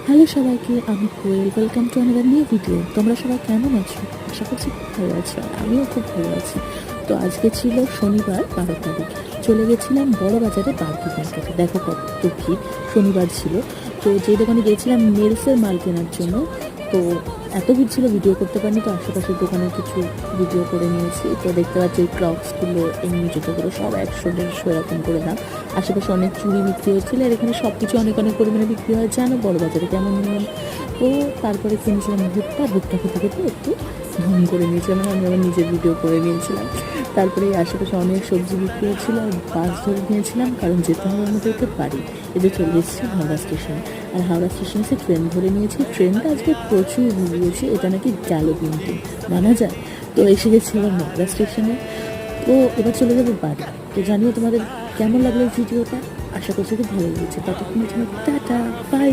Hello সবাইকে, আমি Koel. Welcome to another new video. তোমরা সবাই কেমন আছো? আশা করছি খুব ভালো আছো, আমিও খুব ভালো আছি। তো আজকে ছিল শনিবার 12 তারিখ। চলে গেছিলাম বড় বাজারে বার্বি মার্কেটে। দেখো কত ভিড়, শনিবার ছিল। তো যে দোকানে গেছিলাম নেলসের মাল কেনার জন্য, তো এত ভিড় ছিল ভিডিও করতে পারিনি। তো আশেপাশের দোকানে কিছু ভিডিও করে নিয়েছি। তো দেখতে পাচ্ছি এই ক্রক্সগুলো, এমনি জুতোগুলো সব 100-150 এরকম করে দাম। আশেপাশে অনেক চুড়ি বিক্রি হচ্ছিল, আর এখানে সব কিছু অনেক অনেক পরিমাণে বিক্রি হয়, জানো বড় বাজারে কেমন নিয়ম। তো তারপরে কিনেছিলাম ভুট্টা খেতে খেতে একটু ঢং করে নিয়েছিলাম, আমি আমার নিজের ভিডিও করে নিয়েছিলাম। তারপরে এই আশেপাশে অনেক সবজি বিক্রি হচ্ছিলো, আর বাস ধরে নিয়েছিলাম কারণ যেতে হবে আমাদেরকে বাড়ি। এদের চলে এসেছি হাওড়া স্টেশনে, আর হাওড়া স্টেশনে এসে ট্রেন ধরে নিয়েছি। ট্রেনটা আজকে প্রচুর ঘুরিয়েছে, এটা নাকি গেল কিন্তু মানা যায়। তো এসে গেছি এবার মালদা স্টেশনে। তো এবার চলে যাবো বাড়ি। তো জানিও তোমাদের কেমন লাগলো ভিডিওটা। আশা করছি খুব ভালো লেগেছে। ততক্ষণের জন্য টাটা, বাই।